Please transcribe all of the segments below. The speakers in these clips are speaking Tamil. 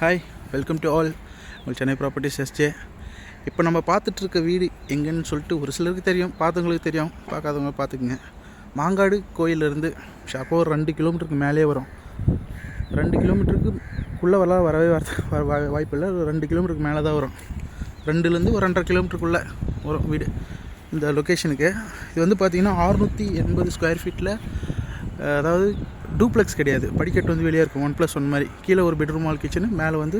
ஹாய், வெல்கம் டு ஆல் உங்கள் சென்னை ப்ராப்பர்ட்டிஸ் எஸ்ஜே. இப்போ நம்ம பார்த்துட்ருக்க வீடு எங்கேன்னு சொல்லிட்டு ஒரு சிலருக்கு தெரியும், பார்த்தவங்களுக்கு தெரியும், பார்க்காதவங்க பார்த்துக்குங்க. மாங்காடு கோயிலேருந்து ஷாப்பாக ஒரு 2 கிலோமீட்டருக்கு மேலே வரும். 2 கிலோமீட்டருக்குள்ளே வரவே வாய்ப்பில்லை. ஒரு 2 கிலோமீட்டருக்கு மேலே தான் வரும். 2லேருந்து ஒரு 1.5 கிலோமீட்டருக்குள்ளே வரும் வீடு இந்த லொக்கேஷனுக்கு. இது வந்து பார்த்திங்கன்னா 680 ஸ்கொயர் ஃபீட்டில், அதாவது டூப்ளெக்ஸ் கிடையாது, படிக்கட்டு வந்து வெளியே இருக்கும், 1+1 மாதிரி. கீழே ஒரு பெட்ரூம் ஹால் கிச்சனு, மேலே வந்து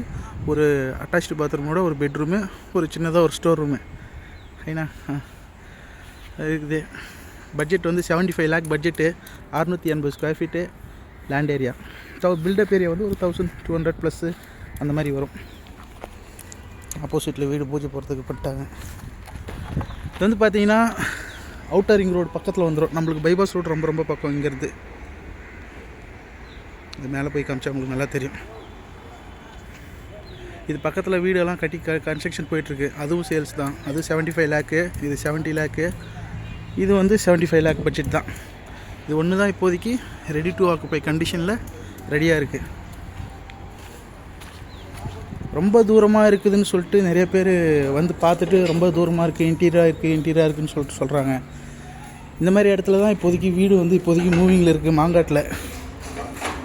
ஒரு அட்டாச்டு பாத்ரூமோட ஒரு பெட்ரூமு, ஒரு சின்னதாக ஒரு ஸ்டோர் ரூமு ஏன்னா இருக்குது. பட்ஜெட் வந்து 75 lakh budget, 680 square feet land area. Build up area வந்து ஒரு 1200+ அந்த மாதிரி வரும். ஆப்போசிட்டில் வீடு பூஜை போகிறதுக்கு பட்டாங்க. இது வந்து பார்த்திங்கன்னா அவுட்டர் ரிங் ரோடு பக்கத்தில் வந்துடும். நம்மளுக்கு பைபாஸ் ரோடு ரொம்ப ரொம்ப பக்கம் இங்கேருந்து. இது மேலே போய் காமிச்சா உங்களுக்கு நல்லா தெரியும். இது பக்கத்தில் வீடெல்லாம் கட்டி கன்ஸ்ட்ரக்ஷன் போயிட்டுருக்கு. அதுவும் சேல்ஸ் தான். அது 75 lakh, இது 70 lakh, இது வந்து 75 lakh பட்ஜெட் தான். இது ஒன்று தான் இப்போதைக்கு ரெடி டு ஆக்குப்பை கண்டிஷனில் ரெடியாக இருக்குது. ரொம்ப தூரமாக இருக்குதுன்னு சொல்லிட்டு நிறைய பேர் வந்து பார்த்துட்டு ரொம்ப தூரமாக இருக்குது, இன்டீரியராக இருக்குதுன்னு சொல்லிட்டு சொல்கிறாங்க. இந்த மாதிரி இடத்துல தான் இப்போதைக்கு வீடு வந்து இப்போதைக்கு மூவிங்கில் இருக்குது மாங்காட்டில்.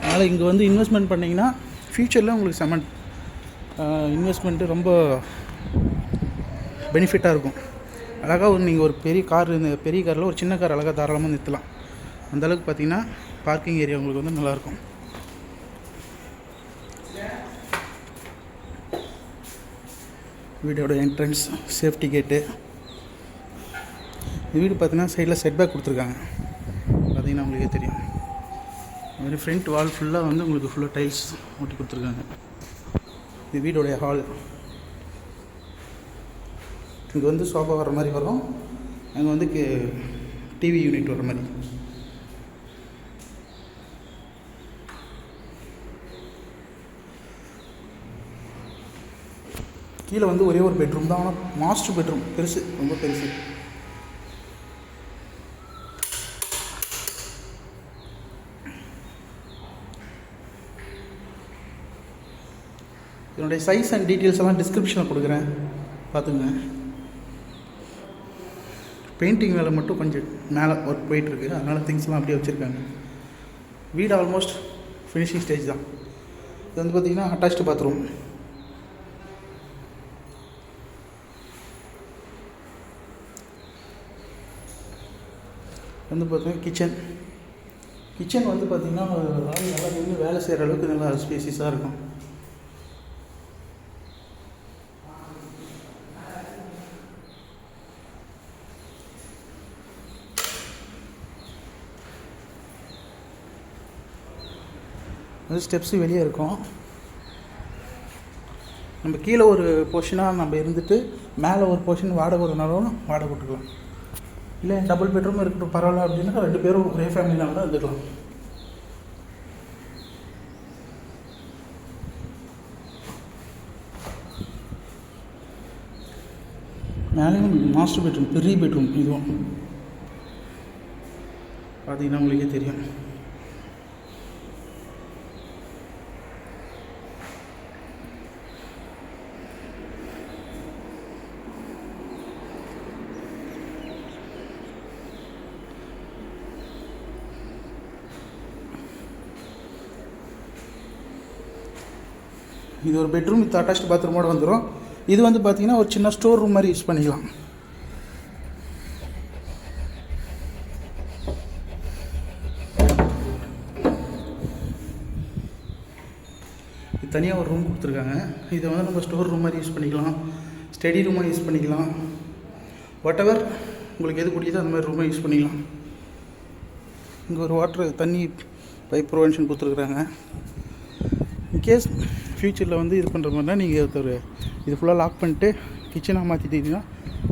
அதனால் இங்கே வந்து இன்வெஸ்ட்மெண்ட் பண்ணிங்கன்னா ஃப்யூச்சரில் உங்களுக்கு இன்வெஸ்ட்மெண்ட்டு ரொம்ப பெனிஃபிட்டாக இருக்கும். அழகாக நீங்கள் ஒரு பெரிய காரில் ஒரு சின்ன கார் அழகாக தாராளமாக நிறுத்தலாம். அந்தளவுக்கு பார்த்திங்கன்னா பார்க்கிங் ஏரியா உங்களுக்கு வந்து நல்லாயிருக்கும். வீடோட என்ட்ரன்ஸ், சேஃப்டி கேட்டு. இந்த வீடு பார்த்திங்கன்னா சைடில் செட்பேக் கொடுத்துருக்காங்க, பார்த்திங்கன்னா உங்களுக்கே தெரியும். அதுமாதிரி ஃப்ரண்ட் வால் ஃபுல்லாக வந்து உங்களுக்கு ஃபுல்லாக டைல்ஸ் ஒட்டி கொடுத்துருக்காங்க. இது வீடோடைய ஹால். இங்கே வந்து சோஃபா வர மாதிரி வரும், அங்கே வந்து டிவி யூனிட் வர மாதிரி. கீழே வந்து ஒரே ஒரு பெட்ரூம் தான், ஆனால் மாஸ்டர் பெட்ரூம் பெருசு, ரொம்ப பெருசு. இதனுடைய சைஸ் அண்ட் டீட்டெயில்ஸ் எல்லாம் டிஸ்கிரிப்ஷனில் கொடுக்குறேன், பார்த்துங்க. பெயிண்டிங் வேலை மட்டும் கொஞ்சம் மேலே ஒர்க் போயிட்டுருக்கு, அதனால் திங்ஸ்லாம் அப்படியே வச்சுருக்காங்க. வீடு ஆல்மோஸ்ட் ஃபினிஷிங் ஸ்டேஜ் தான். இது வந்து பார்த்திங்கன்னா அட்டாச்டு பாத்ரூம். வந்து பார்த்தீங்கன்னா கிச்சன் வந்து பார்த்திங்கன்னா நல்லா நின்று வேலை செய்கிற அளவுக்கு நல்லா ஸ்பேசியஸாக இருக்கும். வந்து ஸ்டெப்ஸு வெளியே இருக்கும். நம்ம கீழே ஒரு போர்ஷனாக நம்ம இருந்துட்டு மேலே ஒரு போர்ஷன் வாடகை வரனாலும் வாடகை போட்டுக்கலாம். இல்லை டபுள் பெட்ரூம் இருக்கட்டும் பரவாயில்ல அப்படின்னா 2 பேரும் ஒரே ஃபேமிலியில் கூட இருந்துக்கலாம். மேலேயும் மாஸ்டர் பெட்ரூம், பெரிய பெட்ரூம். இதுவும் பார்த்தீங்கன்னா உங்களுக்கே தெரியும். இது ஒரு பெட்ரூம் வித் அட்டாச்டு பாத்ரூமோடு வந்துடும். இது வந்து பார்த்திங்கன்னா ஒரு சின்ன ஸ்டோர் ரூம் மாதிரி யூஸ் பண்ணிக்கலாம். இது தனியாக ஒரு ரூம் கொடுத்துருக்காங்க. இதை வந்து நம்ம ஸ்டோர் ரூம் மாதிரி யூஸ் பண்ணிக்கலாம், ஸ்டடி ரூமாக யூஸ் பண்ணிக்கலாம், வாட்டெவர் உங்களுக்கு எது பிடிக்குதோ அந்த மாதிரி ரூமாக யூஸ் பண்ணிக்கலாம். இங்கே ஒரு தண்ணி பைப் ப்ரொவென்ஷன் கொடுத்துருக்குறாங்க. இன்கேஸ் ஃப்யூச்சரில் வந்து இது பண்ணுற மாதிரினா நீங்கள் இது ஃபுல்லாக லாக் பண்ணிட்டு கிச்சனாக மாற்றிட்டீங்கன்னா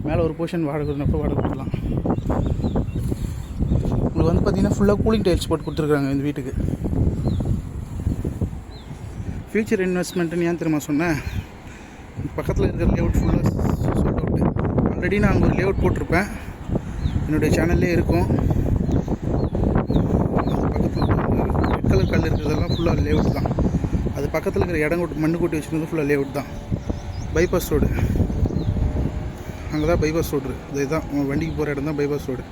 மேலே ஒரு போர்ஷன் வாடகை கொடுக்கலாம். உங்களுக்கு வந்து பார்த்திங்கன்னா ஃபுல்லாக கூலிங் டைல்ஸ் போட்டு கொடுத்துருக்காங்க இந்த வீட்டுக்கு. ஃப்யூச்சர் இன்வெஸ்ட்மெண்ட்டுன்னு ஏன் தெரியுமா சொன்னேன்? பக்கத்தில் இருக்கிற லேஅவுட் ஃபுல்லாக சோல்ட் அவுட்டு. ஆல்ரெடி நான் அங்கே ஒரு லேஅவுட் போட்டிருப்பேன், என்னுடைய சேனல்லே இருக்கும். அது பக்கத்தில் ரெட் கலர் இருக்கிறதெல்லாம் ஃபுல்லாக லேஅவுட் தான். அது பக்கத்தில் இருக்கிற இடம் கொட்டு மண்ணு கொட்டி வச்சுருந்தது ஃபுல்லாக லேஅவுட் தான். பைபாஸ் ரோடு அங்கே தான் பைபாஸ் ரோடு இருக்குது. இதுதான் வண்டிக்கு போகிற இடம் தான் பைபாஸ் ரோடு.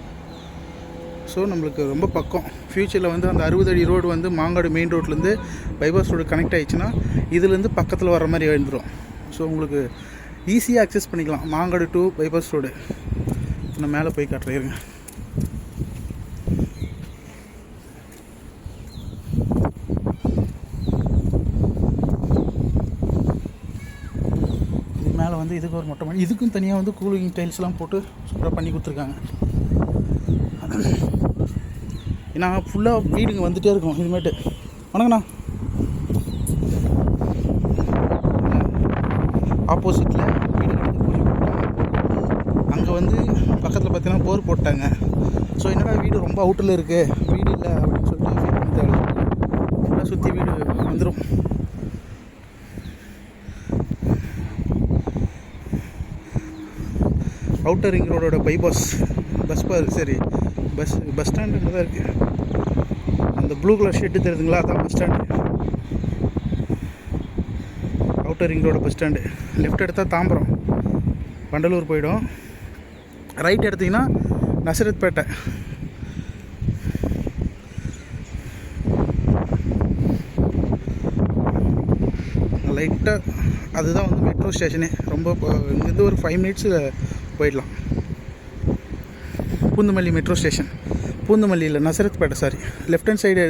ஸோ நம்மளுக்கு ரொம்ப பக்கம். ஃப்யூச்சரில் வந்து அந்த 60 அடி ரோடு வந்து மாங்காடு மெயின் ரோட்லேருந்து பைபாஸ் ரோடு கனெக்ட் ஆகிடுச்சுன்னா இதுலேருந்து பக்கத்தில் வர மாதிரி வந்துடும். ஸோ உங்களுக்கு ஈஸியாக அக்சஸ் பண்ணிக்கலாம் மாங்காடு டு பைபாஸ் ரோடு. நான் மேலே போய் காட்டுறேன். இது மேலே வந்து இதுக்கு ஒரு மொட்டை மாடி, இதுக்கும் தனியாக வந்து கூலிங் டைல்ஸ்லாம் போட்டு சூப்பராக பண்ணி கொடுத்துருக்காங்க. ஏன்னா ஃபுல்லாக வீடுங்க வந்துகிட்டே இருக்கும் இதுமேட்டு. வணக்கண்ணா. ஆப்போசிட்டில் வீடு அங்கே வந்து பக்கத்தில் பார்த்தீங்கன்னா போர் போட்டாங்க. ஸோ என்னடா வீடு ரொம்ப அவுட்டரில் இருக்குது, வீடு இல்லை அப்படின்னு சொல்லிட்டு ஃபீல் பண்ணி தேவை. ஃபுல்லாக சுற்றி வீடு வந்துடும். அவுட்டர் ரிங் ரோடோட பைபாஸ் பஸ் ஸ்டாண்டு தான் இருக்குது. அந்த ப்ளூ கலர் ஷெட்டு தெரியுதுங்களா, அதான் bus stand. Outer ring road bus stand. Left எடுத்தால் தாம்பரம் வண்டலூர் போயிடும். ரைட் எடுத்திங்கன்னா நசரத்பேட்டை. லைட்டாக அதுதான் வந்து மெட்ரோ ஸ்டேஷனே. ரொம்ப இங்கேருந்து ஒரு 5 மினிட்ஸில் போயிடலாம். Poonamallee metro station. பூந்தமல்லியில் Nazarethpettai, sorry, left hand side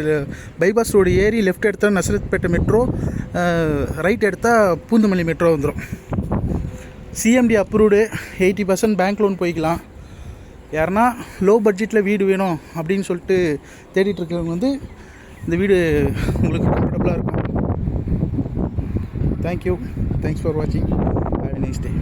bypass road ஏறி லெஃப்ட் எடுத்தால் நசரத்பேட்டை மெட்ரோ, ரைட் எடுத்தால் பூந்தமல்லி மெட்ரோ வந்துடும். சிஎம்டி அப்ரூவ்டு, 80% பேங்க் லோன் போய்க்கலாம். யாருன்னா லோ பட்ஜெட்டில் வீடு வேணும் அப்படின்னு சொல்லிட்டு தேடிட்டு இருக்கவங்க வந்து இந்த வீடு உங்களுக்கு கம்ஃபர்டபுளாக இருக்கும். தேங்க்யூ, தேங்க்ஸ் ஃபார் வாட்சிங். Have a nice day.